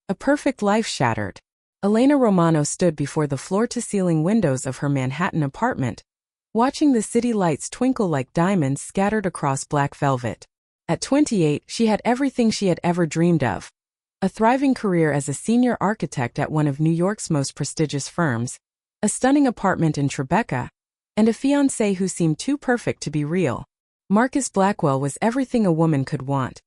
A perfect life shattered. Elena Romano stood before the floor-to-ceiling windows of her Manhattan apartment, watching the city lights twinkle like diamonds scattered across black velvet. At 28, she had everything she had ever dreamed of. A thriving career as a senior architect at one of New York's most prestigious firms, a stunning apartment in Tribeca, and a fiancé who seemed too perfect to be real. Marcus Blackwell was everything a woman could want.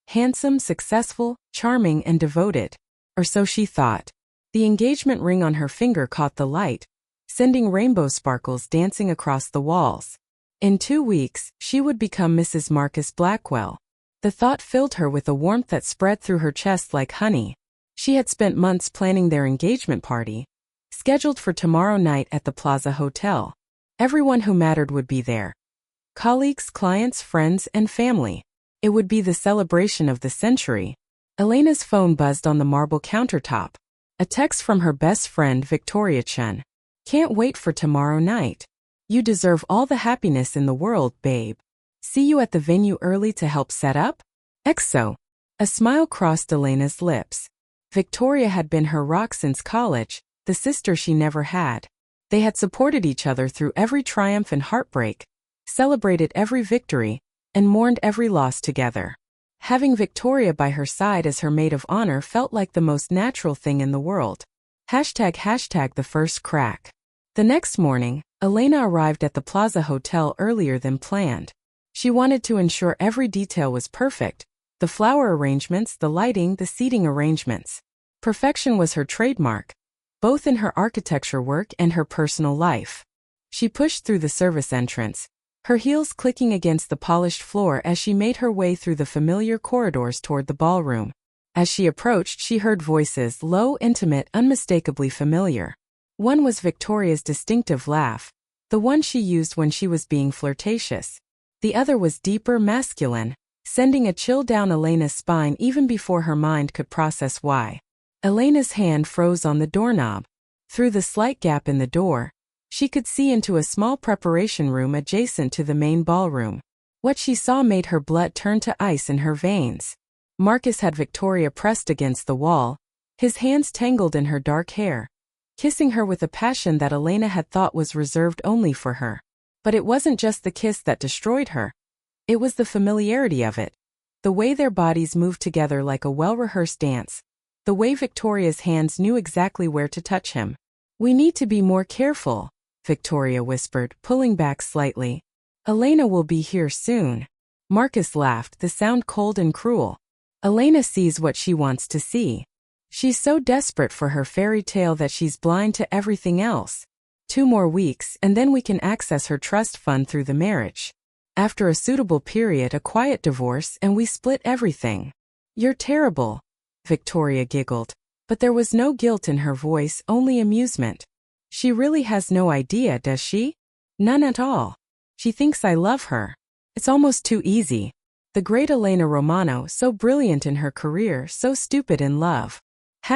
Handsome, successful, charming, and devoted. Or so she thought. The engagement ring on her finger caught the light, sending rainbow sparkles dancing across the walls. In 2 weeks, she would become Mrs. Marcus Blackwell. The thought filled her with a warmth that spread through her chest like honey. She had spent months planning their engagement party, scheduled for tomorrow night at the Plaza Hotel. Everyone who mattered would be there. Colleagues, clients, friends, and family. It would be the celebration of the century. Elena's phone buzzed on the marble countertop. A text from her best friend Victoria Chen. Can't wait for tomorrow night. You deserve all the happiness in the world, babe. See you at the venue early to help set up? XO. A smile crossed Elena's lips. Victoria had been her rock since college, the sister she never had. They had supported each other through every triumph and heartbreak, celebrated every victory, and mourned every loss together. Having Victoria by her side as her maid of honor felt like the most natural thing in the world. ## the first crack. The next morning, Elena arrived at the Plaza Hotel earlier than planned. She wanted to ensure every detail was perfect, the flower arrangements, the lighting, the seating arrangements. Perfection was her trademark, both in her architecture work and her personal life. She pushed through the service entrance, her heels clicking against the polished floor as she made her way through the familiar corridors toward the ballroom. As she approached, she heard voices, low, intimate, unmistakably familiar. One was Victoria's distinctive laugh, the one she used when she was being flirtatious. The other was deeper, masculine, sending a chill down Elena's spine even before her mind could process why. Elena's hand froze on the doorknob. Through the slight gap in the door, she could see into a small preparation room adjacent to the main ballroom. What she saw made her blood turn to ice in her veins. Marcus had Victoria pressed against the wall, his hands tangled in her dark hair, kissing her with a passion that Elena had thought was reserved only for her. But it wasn't just the kiss that destroyed her. It was the familiarity of it. The way their bodies moved together like a well-rehearsed dance. The way Victoria's hands knew exactly where to touch him. We need to be more careful, Victoria whispered, pulling back slightly. Elena will be here soon. Marcus laughed, the sound cold and cruel. Elena sees what she wants to see. She's so desperate for her fairy tale that she's blind to everything else. 2 more weeks and then we can access her trust fund through the marriage. After a suitable period, a quiet divorce, and we split everything. You're terrible, Victoria giggled, but there was no guilt in her voice, only amusement. She really has no idea, does she? None at all. She thinks I love her. It's almost too easy. The great Elena Romano, so brilliant in her career, so stupid in love. ##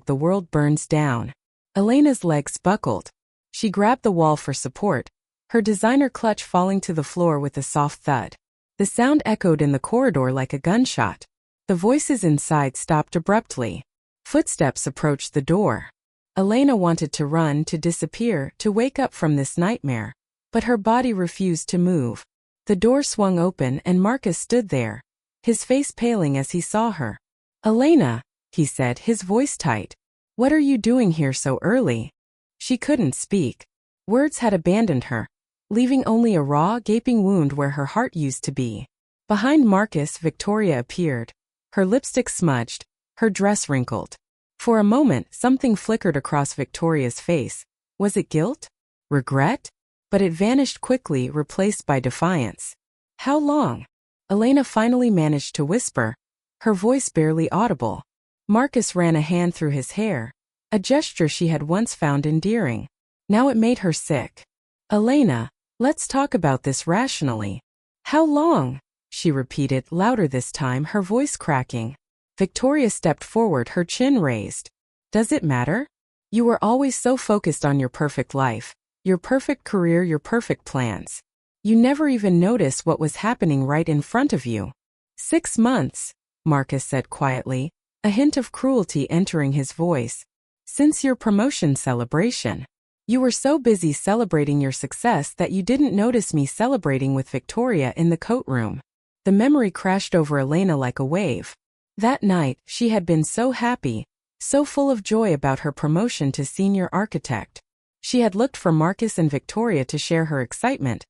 the world burns down. Elena's legs buckled. She grabbed the wall for support, her designer clutch falling to the floor with a soft thud. The sound echoed in the corridor like a gunshot. The voices inside stopped abruptly. Footsteps approached the door. Elena wanted to run, to disappear, to wake up from this nightmare. But her body refused to move. The door swung open and Marcus stood there, his face paling as he saw her. Elena, he said, his voice tight. What are you doing here so early? She couldn't speak. Words had abandoned her, leaving only a raw, gaping wound where her heart used to be. Behind Marcus, Victoria appeared, her lipstick smudged, her dress wrinkled. For a moment, something flickered across Victoria's face. Was it guilt? Regret? But it vanished quickly, replaced by defiance. How long? Elena finally managed to whisper, her voice barely audible. Marcus ran a hand through his hair, a gesture she had once found endearing. Now it made her sick. Elena, let's talk about this rationally. How long? She repeated, louder this time, her voice cracking. Victoria stepped forward, her chin raised. Does it matter? You were always so focused on your perfect life, your perfect career, your perfect plans. You never even noticed what was happening right in front of you. 6 months, Marcus said quietly, a hint of cruelty entering his voice. "Since your promotion celebration. You were so busy celebrating your success that you didn't notice me celebrating with Victoria in the coat room." The memory crashed over Elena like a wave. That night, she had been so happy, so full of joy about her promotion to senior architect. She had looked for Marcus and Victoria to share her excitement,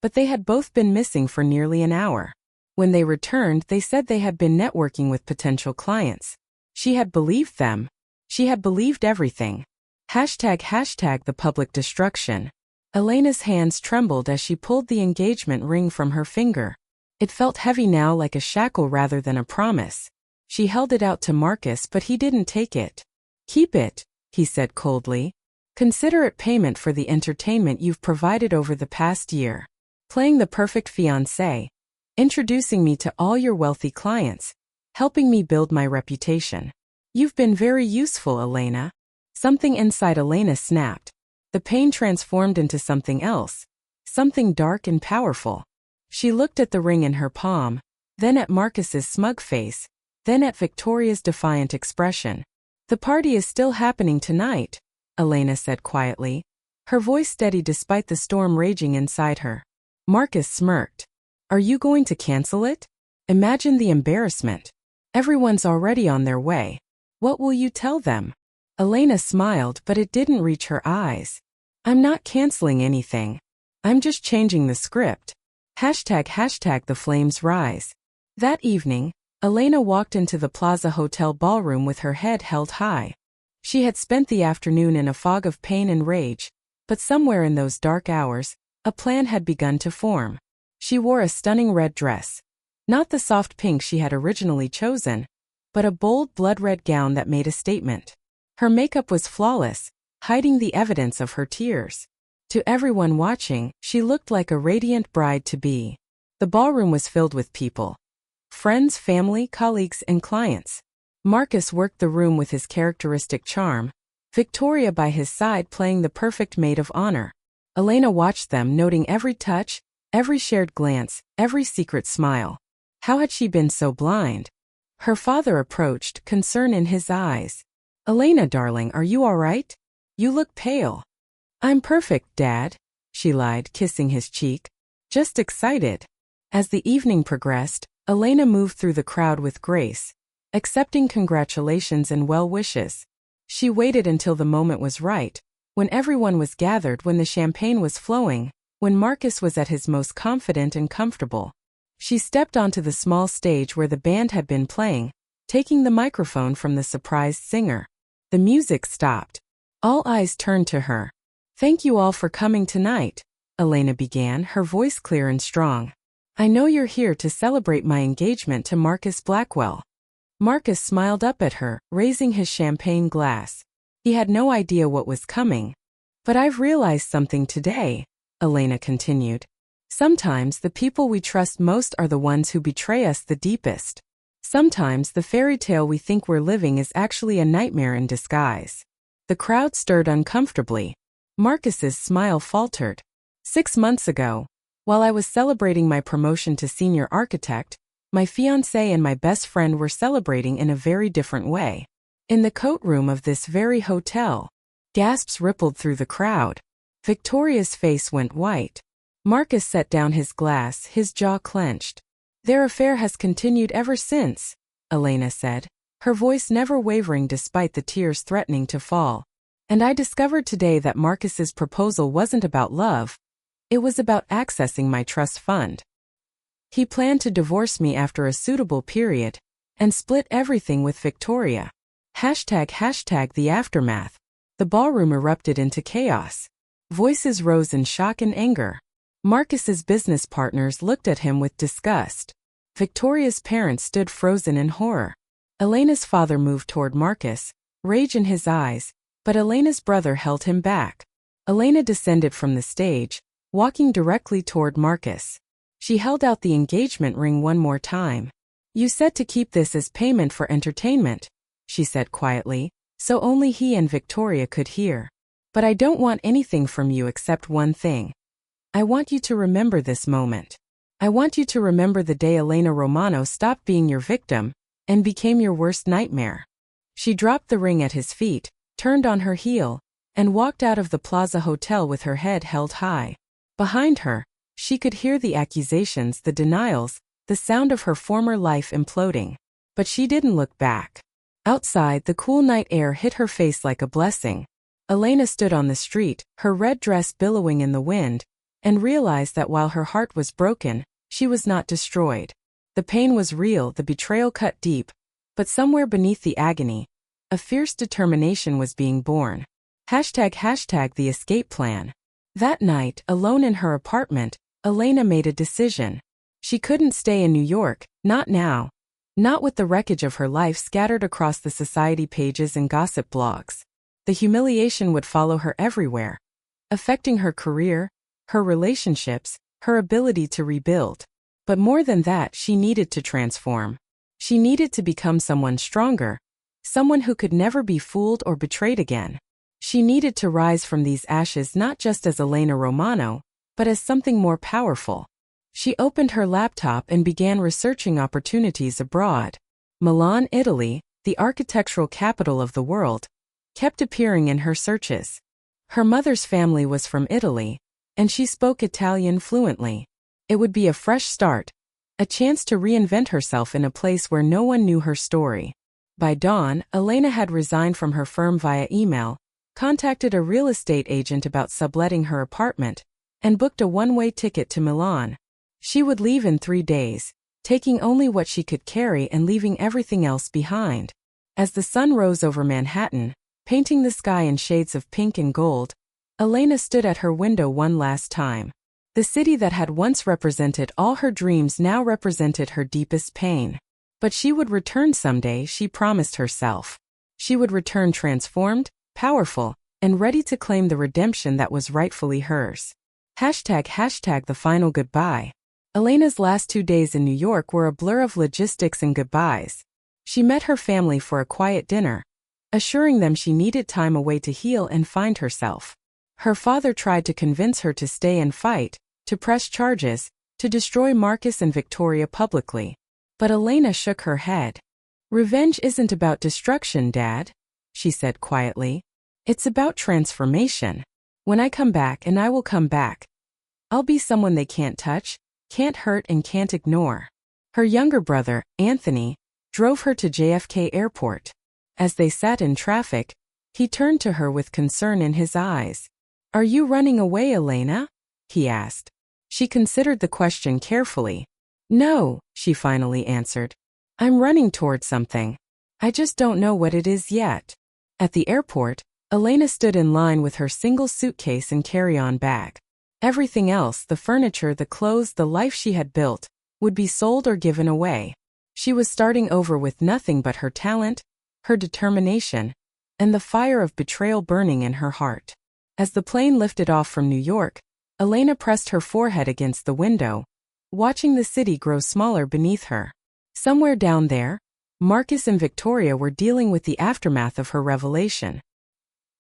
but they had both been missing for nearly an hour. When they returned, they said they had been networking with potential clients. She had believed them. She had believed everything. ## the public destruction. Elena's hands trembled as she pulled the engagement ring from her finger. It felt heavy now, like a shackle rather than a promise. She held it out to Marcus, but he didn't take it. "Keep it," he said coldly. "Consider it payment for the entertainment you've provided over the past year. Playing the perfect fiancé, introducing me to all your wealthy clients, helping me build my reputation. You've been very useful, Elena." Something inside Elena snapped. The pain transformed into something else, something dark and powerful. She looked at the ring in her palm, then at Marcus's smug face, then at Victoria's defiant expression. "The party is still happening tonight," Elena said quietly, her voice steady despite the storm raging inside her. Marcus smirked. "Are you going to cancel it? Imagine the embarrassment. Everyone's already on their way. What will you tell them?" Elena smiled, but it didn't reach her eyes. "I'm not canceling anything. I'm just changing the script. ## the flames rise." That evening, Elena walked into the Plaza Hotel ballroom with her head held high. She had spent the afternoon in a fog of pain and rage, but somewhere in those dark hours, a plan had begun to form. She wore a stunning red dress. Not the soft pink she had originally chosen, but a bold blood-red gown that made a statement. Her makeup was flawless, hiding the evidence of her tears. To everyone watching, she looked like a radiant bride-to-be. The ballroom was filled with people. Friends, family, colleagues, and clients. Marcus worked the room with his characteristic charm, Victoria by his side playing the perfect maid of honor. Elena watched them, noting every touch, every shared glance, every secret smile. How had she been so blind? Her father approached, concern in his eyes. "Elena, darling, are you all right? You look pale." "I'm perfect, Dad," she lied, kissing his cheek. "Just excited." As the evening progressed, Elena moved through the crowd with grace, accepting congratulations and well wishes. She waited until the moment was right, when everyone was gathered, when the champagne was flowing, when Marcus was at his most confident and comfortable. She stepped onto the small stage where the band had been playing, taking the microphone from the surprised singer. The music stopped. All eyes turned to her. "Thank you all for coming tonight," Elena began, her voice clear and strong. "I know you're here to celebrate my engagement to Marcus Blackwell." Marcus smiled up at her, raising his champagne glass. He had no idea what was coming. "But I've realized something today," Elena continued. "Sometimes the people we trust most are the ones who betray us the deepest. Sometimes the fairy tale we think we're living is actually a nightmare in disguise." The crowd stirred uncomfortably. Marcus's smile faltered. "6 months ago, while I was celebrating my promotion to senior architect, my fiancé and my best friend were celebrating in a very different way. In the coat room of this very hotel." Gasps rippled through the crowd. Victoria's face went white. Marcus set down his glass, his jaw clenched. "Their affair has continued ever since," Elena said, her voice never wavering despite the tears threatening to fall. "And I discovered today that Marcus's proposal wasn't about love. It was about accessing my trust fund. He planned to divorce me after a suitable period and split everything with Victoria. ## the aftermath." The ballroom erupted into chaos. Voices rose in shock and anger. Marcus's business partners looked at him with disgust. Victoria's parents stood frozen in horror. Elena's father moved toward Marcus, rage in his eyes, but Elena's brother held him back. Elena descended from the stage, walking directly toward Marcus. She held out the engagement ring one more time. "You said to keep this as payment for entertainment," she said quietly, so only he and Victoria could hear. "But I don't want anything from you except one thing. I want you to remember this moment. I want you to remember the day Elena Romano stopped being your victim and became your worst nightmare." She dropped the ring at his feet, turned on her heel, and walked out of the Plaza Hotel with her head held high. Behind her, she could hear the accusations, the denials, the sound of her former life imploding. But she didn't look back. Outside, the cool night air hit her face like a blessing. Elena stood on the street, her red dress billowing in the wind, and realized that while her heart was broken, she was not destroyed. The pain was real, the betrayal cut deep, but somewhere beneath the agony, a fierce determination was being born. ## the escape plan. That night, alone in her apartment, Elena made a decision. She couldn't stay in New York, not now. Not with the wreckage of her life scattered across the society pages and gossip blogs. The humiliation would follow her everywhere, affecting her career, her relationships, her ability to rebuild. But more than that, she needed to transform. She needed to become someone stronger, someone who could never be fooled or betrayed again. She needed to rise from these ashes not just as Elena Romano, but as something more powerful. She opened her laptop and began researching opportunities abroad. Milan, Italy, the architectural capital of the world, kept appearing in her searches. Her mother's family was from Italy, and she spoke Italian fluently. It would be a fresh start, a chance to reinvent herself in a place where no one knew her story. By dawn, Elena had resigned from her firm via email, contacted a real estate agent about subletting her apartment, and booked a one-way ticket to Milan. She would leave in 3 days, taking only what she could carry and leaving everything else behind. As the sun rose over Manhattan, painting the sky in shades of pink and gold, Elena stood at her window one last time. The city that had once represented all her dreams now represented her deepest pain. But she would return someday, she promised herself. She would return transformed, powerful, and ready to claim the redemption that was rightfully hers. ## the final goodbye. Elena's last 2 days in New York were a blur of logistics and goodbyes. She met her family for a quiet dinner, assuring them she needed time away to heal and find herself. Her father tried to convince her to stay and fight, to press charges, to destroy Marcus and Victoria publicly. But Elena shook her head. "Revenge isn't about destruction, Dad," she said quietly. "It's about transformation. When I come back, and I will come back, I'll be someone they can't touch, can't hurt, and can't ignore." Her younger brother, Anthony, drove her to JFK Airport. As they sat in traffic, he turned to her with concern in his eyes. "Are you running away, Elena?" he asked. She considered the question carefully. "No," she finally answered. "I'm running toward something. I just don't know what it is yet." At the airport, Elena stood in line with her single suitcase and carry-on bag. Everything else, the furniture, the clothes, the life she had built, would be sold or given away. She was starting over with nothing but her talent, her determination, and the fire of betrayal burning in her heart. As the plane lifted off from New York, Elena pressed her forehead against the window, watching the city grow smaller beneath her. Somewhere down there, Marcus and Victoria were dealing with the aftermath of her revelation.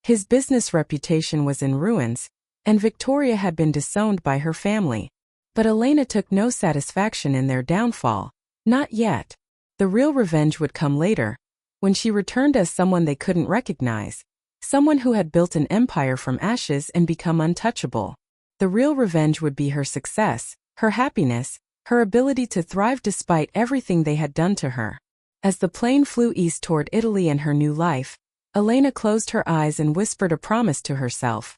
His business reputation was in ruins, and Victoria had been disowned by her family. But Elena took no satisfaction in their downfall. Not yet. The real revenge would come later, when she returned as someone they couldn't recognize, someone who had built an empire from ashes and become untouchable. The real revenge would be her success, her happiness, her ability to thrive despite everything they had done to her. As the plane flew east toward Italy and her new life, Elena closed her eyes and whispered a promise to herself.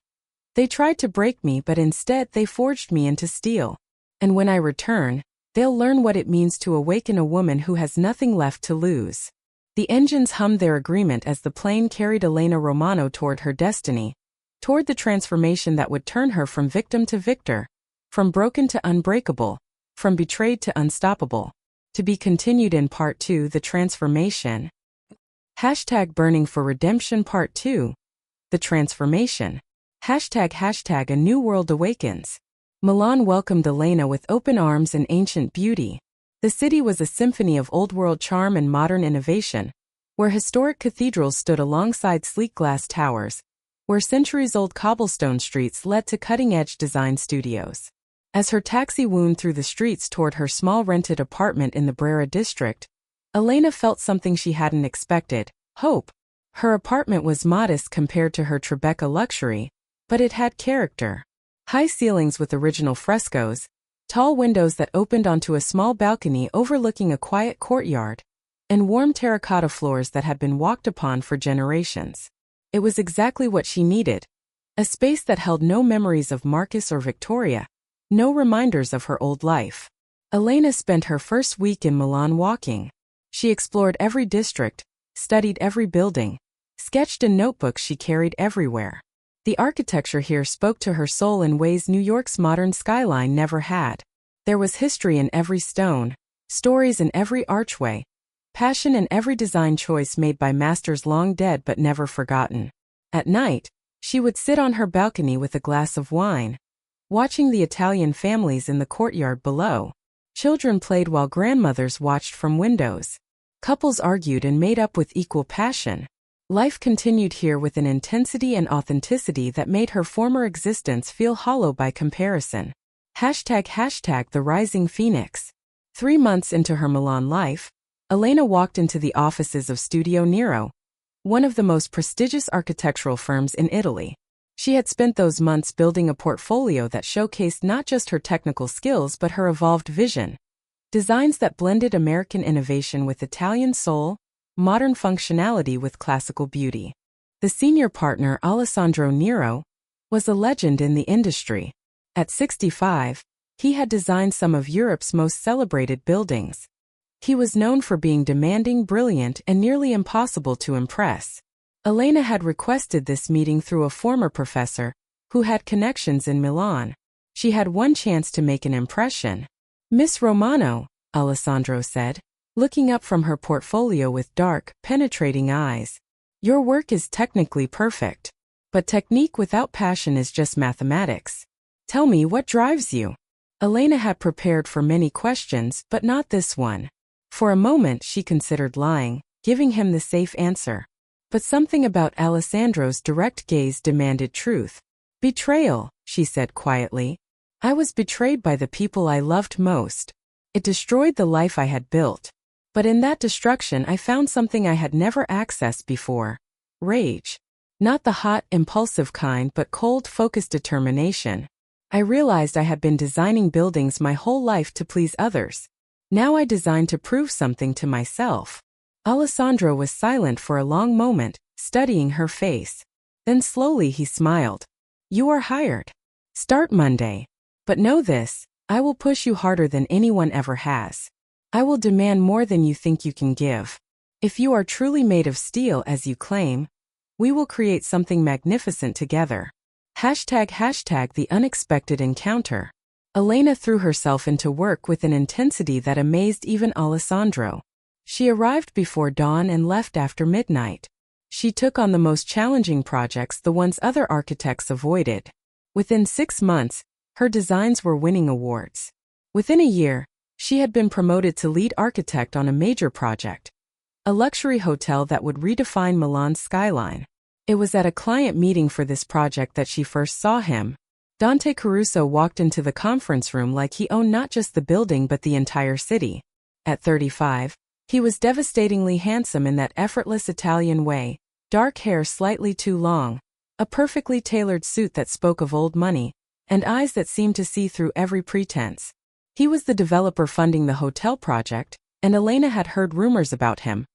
"They tried to break me, but instead they forged me into steel. And when I return, they'll learn what it means to awaken a woman who has nothing left to lose." The engines hummed their agreement as the plane carried Elena Romano toward her destiny, toward the transformation that would turn her from victim to victor, from broken to unbreakable, from betrayed to unstoppable. To be continued in Part 2, The Transformation. #Burning for Redemption Part 2. The Transformation. ##, A New World Awakens. Milan welcomed Elena with open arms and ancient beauty. The city was a symphony of old-world charm and modern innovation, where historic cathedrals stood alongside sleek glass towers, where centuries-old cobblestone streets led to cutting-edge design studios. As her taxi wound through the streets toward her small rented apartment in the Brera district, Elena felt something she hadn't expected, hope. Her apartment was modest compared to her Tribeca luxury, but it had character. High ceilings with original frescoes, tall windows that opened onto a small balcony overlooking a quiet courtyard, and warm terracotta floors that had been walked upon for generations. It was exactly what she needed. A space that held no memories of Marcus or Victoria, no reminders of her old life. Elena spent her first week in Milan walking. She explored every district, studied every building, sketched in notebooks she carried everywhere. The architecture here spoke to her soul in ways New York's modern skyline never had. There was history in every stone, stories in every archway, passion in every design choice made by masters long dead but never forgotten. At night, she would sit on her balcony with a glass of wine, watching the Italian families in the courtyard below. Children played while grandmothers watched from windows. Couples argued and made up with equal passion. Life continued here with an intensity and authenticity that made her former existence feel hollow by comparison. #the Rising Phoenix. 3 months into her Milan life, Elena walked into the offices of Studio Nero, one of the most prestigious architectural firms in Italy. She had spent those months building a portfolio that showcased not just her technical skills but her evolved vision. Designs that blended American innovation with Italian soul, modern functionality with classical beauty. The senior partner, Alessandro Nero, was a legend in the industry. At 65, he had designed some of Europe's most celebrated buildings. He was known for being demanding, brilliant, and nearly impossible to impress. Elena had requested this meeting through a former professor, who had connections in Milan. She had one chance to make an impression. "Miss Romano," Alessandro said, looking up from her portfolio with dark, penetrating eyes. "Your work is technically perfect. But technique without passion is just mathematics. Tell me what drives you." Elena had prepared for many questions, but not this one. For a moment she considered lying, giving him the safe answer. But something about Alessandro's direct gaze demanded truth. "Betrayal," she said quietly. "I was betrayed by the people I loved most. It destroyed the life I had built. But in that destruction I found something I had never accessed before. Rage. Not the hot, impulsive kind but cold, focused determination. I realized I had been designing buildings my whole life to please others. Now I designed to prove something to myself." Alessandro was silent for a long moment, studying her face. Then slowly he smiled. "You are hired. Start Monday. But know this, I will push you harder than anyone ever has. I will demand more than you think you can give. If you are truly made of steel as you claim, we will create something magnificent together." #the unexpected encounter. Elena threw herself into work with an intensity that amazed even Alessandro. She arrived before dawn and left after midnight. She took on the most challenging projects, the ones other architects avoided. Within 6 months, her designs were winning awards. Within a year, she had been promoted to lead architect on a major project, a luxury hotel that would redefine Milan's skyline. It was at a client meeting for this project that she first saw him. Dante Caruso walked into the conference room like he owned not just the building but the entire city. At 35, he was devastatingly handsome in that effortless Italian way, dark hair slightly too long, a perfectly tailored suit that spoke of old money, and eyes that seemed to see through every pretense. He was the developer funding the hotel project, and Elena had heard rumors about him.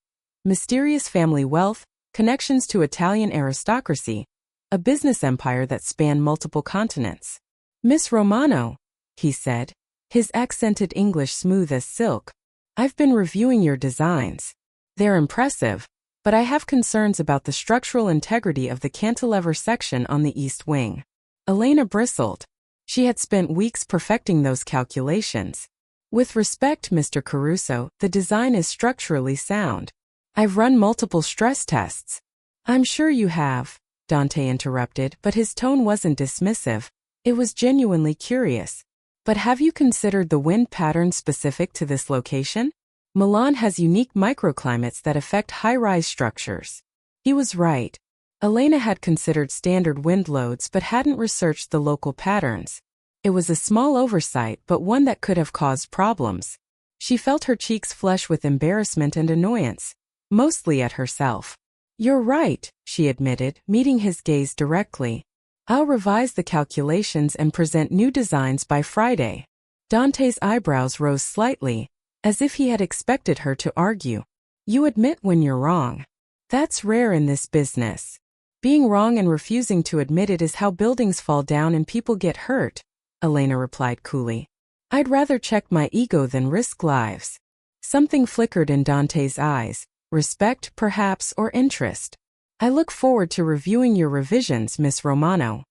Mysterious family wealth, connections to Italian aristocracy, a business empire that spanned multiple continents. "Miss Romano," he said, his accented English smooth as silk, "I've been reviewing your designs. They're impressive, but I have concerns about the structural integrity of the cantilever section on the east wing." Elena bristled. She had spent weeks perfecting those calculations. "With respect, Mr. Caruso, the design is structurally sound. I've run multiple stress tests." "I'm sure you have," Dante interrupted, but his tone wasn't dismissive. It was genuinely curious. "But have you considered the wind pattern specific to this location? Milan has unique microclimates that affect high-rise structures." He was right. Elena had considered standard wind loads but hadn't researched the local patterns. It was a small oversight but one that could have caused problems. She felt her cheeks flush with embarrassment and annoyance, mostly at herself. You're right, she admitted, meeting his gaze directly. I'll revise the calculations and present new designs by Friday. Dante's eyebrows rose slightly, as if he had expected her to argue. You admit when you're wrong. That's rare in this business. Being wrong and refusing to admit it is how buildings fall down and people get hurt, Elena replied coolly. I'd rather check my ego than risk lives. Something flickered in Dante's eyes, respect perhaps or interest. I look forward to reviewing your revisions, Miss Romano.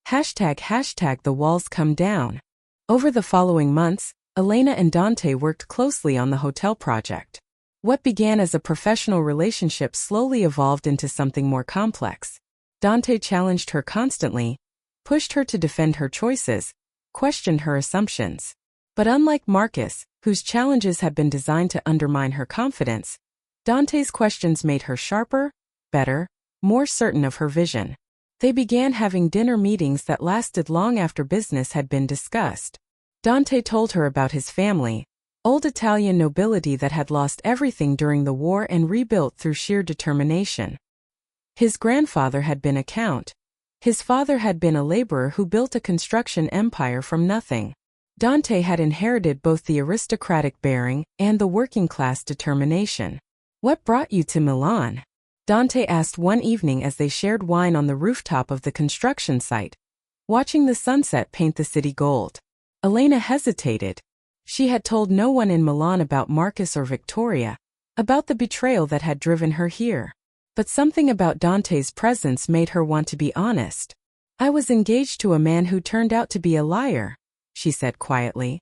## the walls come down. Over the following months, Elena and Dante worked closely on the hotel project. What began as a professional relationship slowly evolved into something more complex. Dante challenged her constantly, pushed her to defend her choices, questioned her assumptions. But unlike Marcus, whose challenges had been designed to undermine her confidence, Dante's questions made her sharper, better, more certain of her vision. They began having dinner meetings that lasted long after business had been discussed. Dante told her about his family, old Italian nobility that had lost everything during the war and rebuilt through sheer determination. His grandfather had been a count. His father had been a laborer who built a construction empire from nothing. Dante had inherited both the aristocratic bearing and the working-class determination. What brought you to Milan? Dante asked one evening as they shared wine on the rooftop of the construction site, watching the sunset paint the city gold. Elena hesitated. She had told no one in Milan about Marcus or Victoria, about the betrayal that had driven her here. But something about Dante's presence made her want to be honest. I was engaged to a man who turned out to be a liar, she said quietly.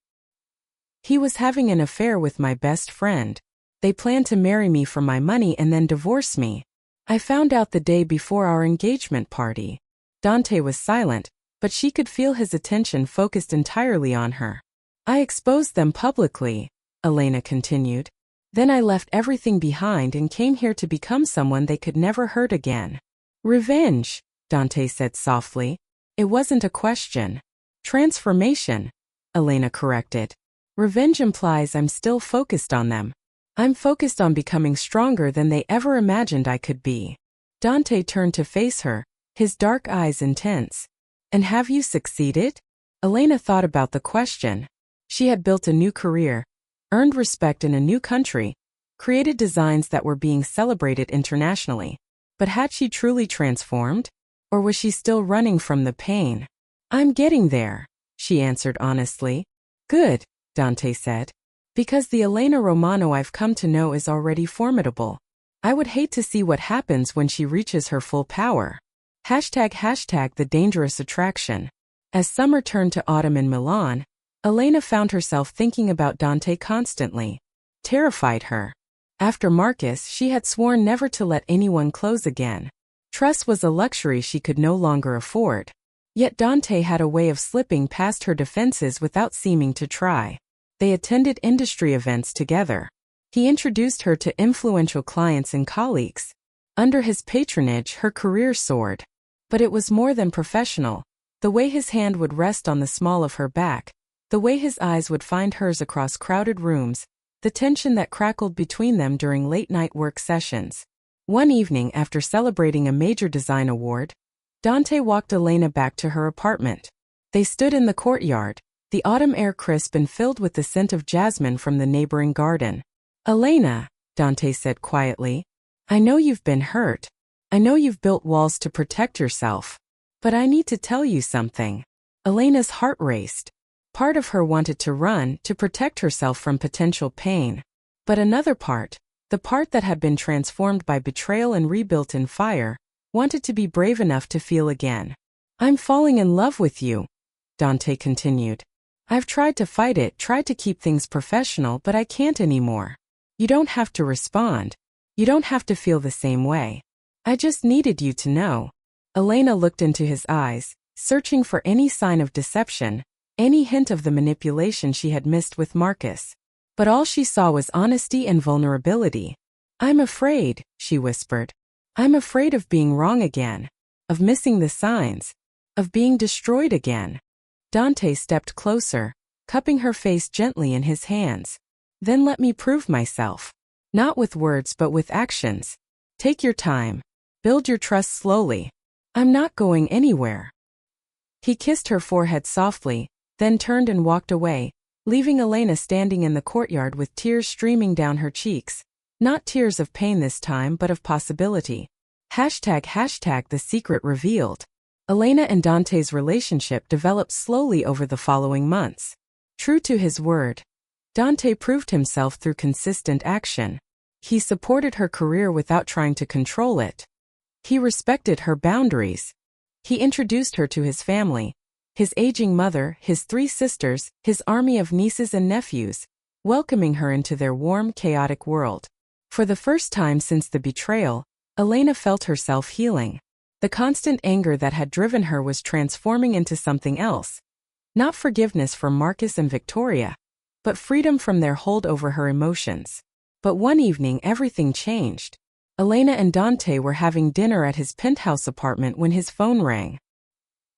He was having an affair with my best friend. They planned to marry me for my money and then divorce me. I found out the day before our engagement party. Dante was silent, but she could feel his attention focused entirely on her. I exposed them publicly, Elena continued. Then I left everything behind and came here to become someone they could never hurt again. Revenge, Dante said softly. It wasn't a question. Transformation, Elena corrected. Revenge implies I'm still focused on them. I'm focused on becoming stronger than they ever imagined I could be. Dante turned to face her, his dark eyes intense. And have you succeeded? Elena thought about the question. She had built a new career, earned respect in a new country, created designs that were being celebrated internationally. But had she truly transformed? Or was she still running from the pain? I'm getting there, she answered honestly. Good, Dante said. Because the Elena Romano I've come to know is already formidable. I would hate to see what happens when she reaches her full power. ## the dangerous attraction. As summer turned to autumn in Milan, Elena found herself thinking about Dante constantly. Terrified her. After Marcus, she had sworn never to let anyone close again. Trust was a luxury she could no longer afford. Yet Dante had a way of slipping past her defenses without seeming to try. They attended industry events together. He introduced her to influential clients and colleagues. Under his patronage, her career soared. But it was more than professional. The way his hand would rest on the small of her back, the way his eyes would find hers across crowded rooms, the tension that crackled between them during late-night work sessions. One evening, after celebrating a major design award, Dante walked Elena back to her apartment. They stood in the courtyard, the autumn air crisp and filled with the scent of jasmine from the neighboring garden. Elena, Dante said quietly, I know you've been hurt. I know you've built walls to protect yourself. But I need to tell you something. Elena's heart raced. Part of her wanted to run to protect herself from potential pain. But another part, the part that had been transformed by betrayal and rebuilt in fire, wanted to be brave enough to feel again. I'm falling in love with you, Dante continued. I've tried to fight it, tried to keep things professional, but I can't anymore. You don't have to respond. You don't have to feel the same way. I just needed you to know. Elena looked into his eyes, searching for any sign of deception, any hint of the manipulation she had missed with Marcus. But all she saw was honesty and vulnerability. I'm afraid, she whispered. I'm afraid of being wrong again, of missing the signs, of being destroyed again. Dante stepped closer, cupping her face gently in his hands. Then let me prove myself. Not with words but with actions. Take your time. Build your trust slowly. I'm not going anywhere. He kissed her forehead softly, then turned and walked away, leaving Elena standing in the courtyard with tears streaming down her cheeks. Not tears of pain this time, but of possibility. ## The secret revealed. Elena and Dante's relationship developed slowly over the following months. True to his word, Dante proved himself through consistent action. He supported her career without trying to control it. He respected her boundaries. He introduced her to his family, his aging mother, his 3 sisters, his army of nieces and nephews, welcoming her into their warm, chaotic world. For the first time since the betrayal, Elena felt herself healing. The constant anger that had driven her was transforming into something else. Not forgiveness for Marcus and Victoria, but freedom from their hold over her emotions. But one evening everything changed. Elena and Dante were having dinner at his penthouse apartment when his phone rang.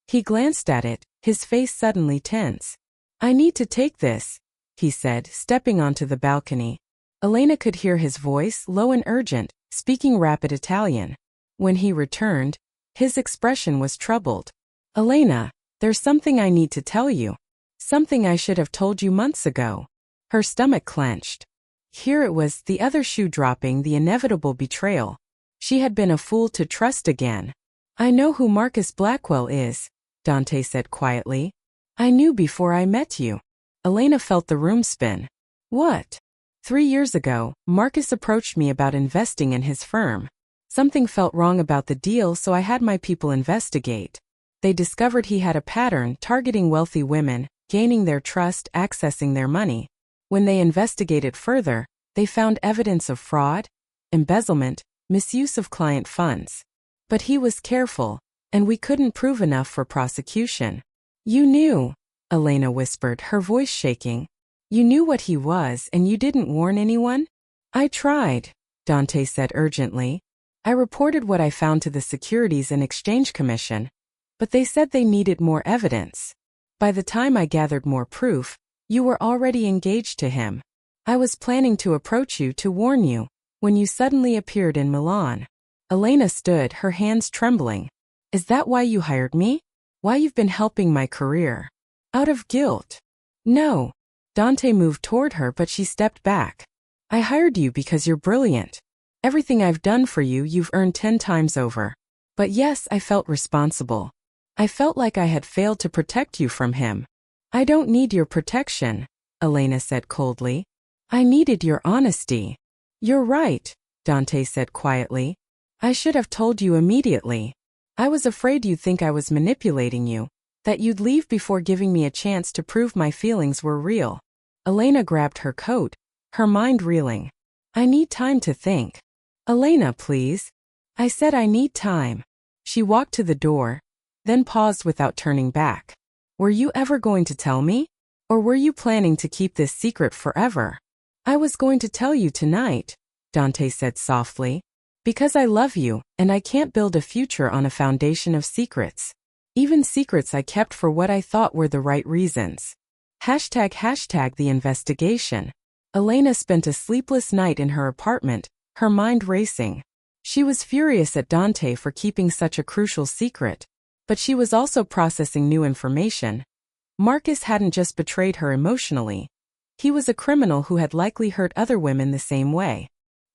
He glanced at it, his face suddenly tense. "I need to take this," he said, stepping onto the balcony. Elena could hear his voice, low and urgent, speaking rapid Italian. When he returned, his expression was troubled. "Elena, there's something I need to tell you. Something I should have told you months ago." Her stomach clenched. Here it was, the other shoe dropping, the inevitable betrayal. She had been a fool to trust again. "I know who Marcus Blackwell is," Dante said quietly. "I knew before I met you." Elena felt the room spin. "What?" 3 years ago, Marcus approached me about investing in his firm. Something felt wrong about the deal, so I had my people investigate. They discovered he had a pattern targeting wealthy women, gaining their trust, accessing their money. When they investigated further, they found evidence of fraud, embezzlement, misuse of client funds. But he was careful, and we couldn't prove enough for prosecution. "You knew," Elena whispered, her voice shaking. "You knew what he was, and you didn't warn anyone?" "I tried," Dante said urgently. "I reported what I found to the Securities and Exchange Commission, but they said they needed more evidence. By the time I gathered more proof, you were already engaged to him. I was planning to approach you to warn you, when you suddenly appeared in Milan." Elena stood, her hands trembling. "Is that why you hired me? Why you've been helping my career?" "Out of guilt." "No." Dante moved toward her, but she stepped back. "I hired you because you're brilliant. Everything I've done for you, you've earned 10 times over. But yes, I felt responsible. I felt like I had failed to protect you from him." "I don't need your protection," Elena said coldly. "I needed your honesty." "You're right," Dante said quietly. "I should have told you immediately. I was afraid you'd think I was manipulating you, that you'd leave before giving me a chance to prove my feelings were real." Elena grabbed her coat, her mind reeling. "I need time to think." "Elena, please." "I said I need time." She walked to the door, then paused without turning back. "Were you ever going to tell me? Or were you planning to keep this secret forever?" "I was going to tell you tonight," Dante said softly. "Because I love you, and I can't build a future on a foundation of secrets. Even secrets I kept for what I thought were the right reasons." ## The investigation. Elena spent a sleepless night in her apartment, her mind racing. She was furious at Dante for keeping such a crucial secret. But she was also processing new information. Marcus hadn't just betrayed her emotionally. He was a criminal who had likely hurt other women the same way.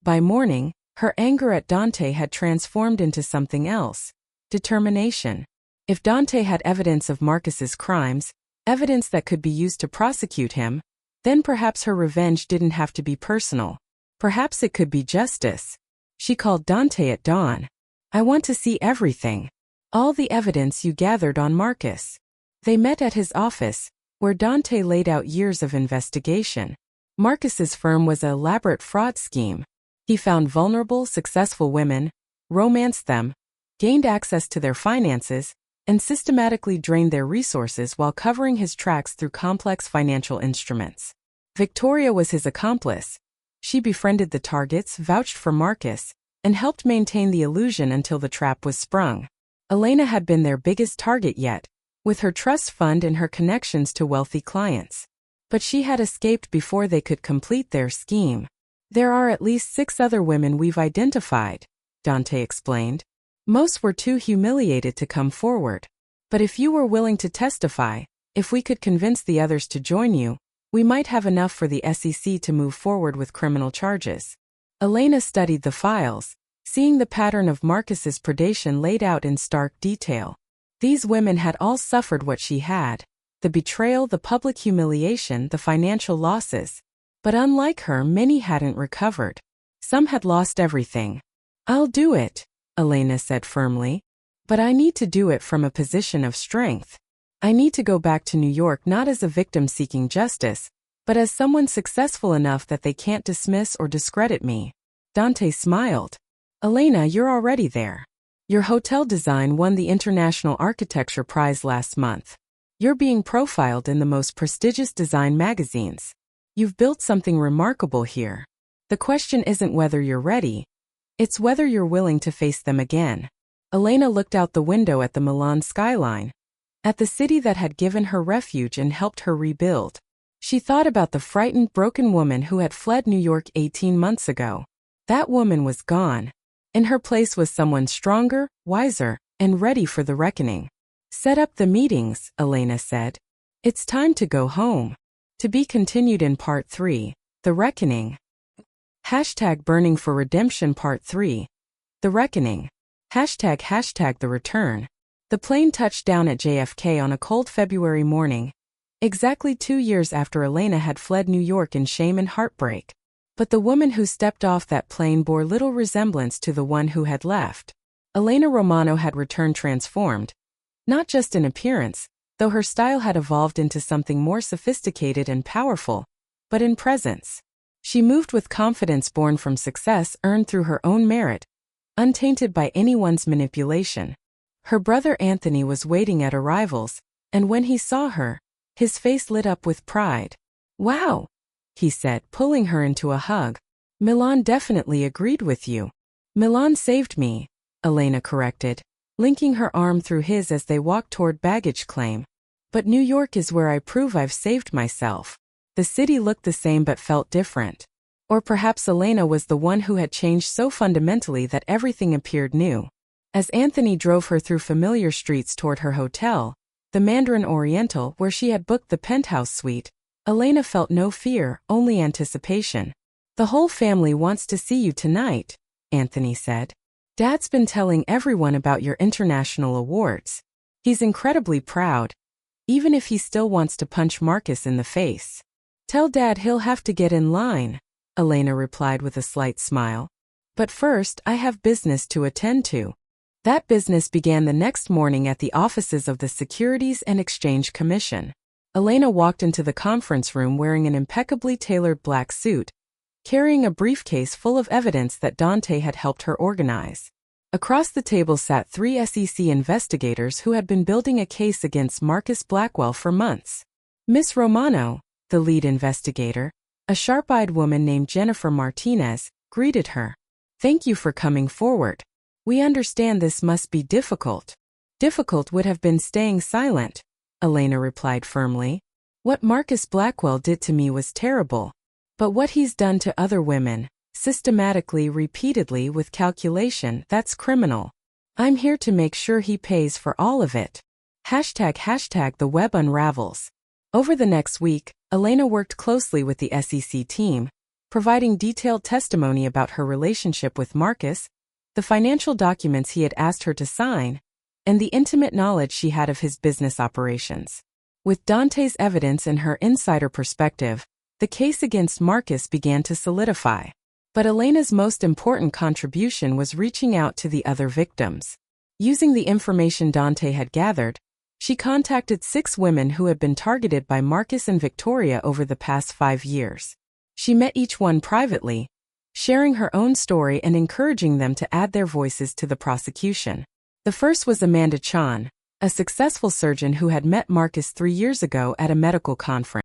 By morning, her anger at Dante had transformed into something else: determination. If Dante had evidence of Marcus's crimes, evidence that could be used to prosecute him, then perhaps her revenge didn't have to be personal. Perhaps it could be justice. She called Dante at dawn. "I want to see everything. All the evidence you gathered on Marcus." They met at his office, where Dante laid out years of investigation. Marcus's firm was an elaborate fraud scheme. He found vulnerable, successful women, romanced them, gained access to their finances, and systematically drained their resources while covering his tracks through complex financial instruments. Victoria was his accomplice. She befriended the targets, vouched for Marcus, and helped maintain the illusion until the trap was sprung. Elena had been their biggest target yet, with her trust fund and her connections to wealthy clients. But she had escaped before they could complete their scheme. "There are at least 6 other women we've identified," Dante explained. Most were too humiliated to come forward. But if you were willing to testify, if we could convince the others to join you, we might have enough for the SEC to move forward with criminal charges. Elena studied the files, seeing the pattern of Marcus's predation laid out in stark detail. These women had all suffered what she had: the betrayal, the public humiliation, the financial losses. But unlike her, many hadn't recovered. Some had lost everything. "I'll do it," Elena said firmly. "But I need to do it from a position of strength. I need to go back to New York not as a victim seeking justice, but as someone successful enough that they can't dismiss or discredit me." Dante smiled. "Elena, you're already there. Your hotel design won the International Architecture Prize last month. You're being profiled in the most prestigious design magazines. You've built something remarkable here. The question isn't whether you're ready, it's whether you're willing to face them again." Elena looked out the window at the Milan skyline, at the city that had given her refuge and helped her rebuild. She thought about the frightened, broken woman who had fled New York 18 months ago. That woman was gone. In her place was someone stronger, wiser, and ready for the reckoning. "Set up the meetings," Elena said. "It's time to go home." To be continued in Part 3, The Reckoning. #Burning for Redemption Part 3, The Reckoning. #The Return. The plane touched down at JFK on a cold February morning, exactly 2 years after Elena had fled New York in shame and heartbreak. But the woman who stepped off that plane bore little resemblance to the one who had left. Elena Romano had returned transformed, not just in appearance, though her style had evolved into something more sophisticated and powerful, but in presence. She moved with confidence born from success earned through her own merit, untainted by anyone's manipulation. Her brother Anthony was waiting at arrivals, and when he saw her, his face lit up with pride. "Wow," he said, pulling her into a hug. "Milan definitely agreed with you." "Milan saved me," Elena corrected, linking her arm through his as they walked toward baggage claim. "But New York is where I prove I've saved myself." The city looked the same but felt different. Or perhaps Elena was the one who had changed so fundamentally that everything appeared new. As Anthony drove her through familiar streets toward her hotel, the Mandarin Oriental, where she had booked the penthouse suite, Elena felt no fear, only anticipation. "The whole family wants to see you tonight," Anthony said. "Dad's been telling everyone about your international awards. He's incredibly proud, even if he still wants to punch Marcus in the face." "Tell Dad he'll have to get in line," Elena replied with a slight smile. "But first, I have business to attend to." That business began the next morning at the offices of the Securities and Exchange Commission. Elena walked into the conference room wearing an impeccably tailored black suit, carrying a briefcase full of evidence that Dante had helped her organize. Across the table sat 3 SEC investigators who had been building a case against Marcus Blackwell for months. Miss Romano, the lead investigator, a sharp-eyed woman named Jennifer Martinez, greeted her. "Thank you for coming forward. We understand this must be difficult." "Difficult would have been staying silent," Elena replied firmly. "What Marcus Blackwell did to me was terrible. But what he's done to other women, systematically, repeatedly, with calculation, that's criminal. I'm here to make sure he pays for all of it." #The web unravels. Over the next week, Elena worked closely with the SEC team, providing detailed testimony about her relationship with Marcus, the financial documents he had asked her to sign, and the intimate knowledge she had of his business operations. With Dante's evidence and her insider perspective, the case against Marcus began to solidify. But Elena's most important contribution was reaching out to the other victims. Using the information Dante had gathered, she contacted 6 women who had been targeted by Marcus and Victoria over the past 5 years. She met each one privately, sharing her own story and encouraging them to add their voices to the prosecution. The first was Amanda Chan, a successful surgeon who had met Marcus 3 years ago at a medical conference.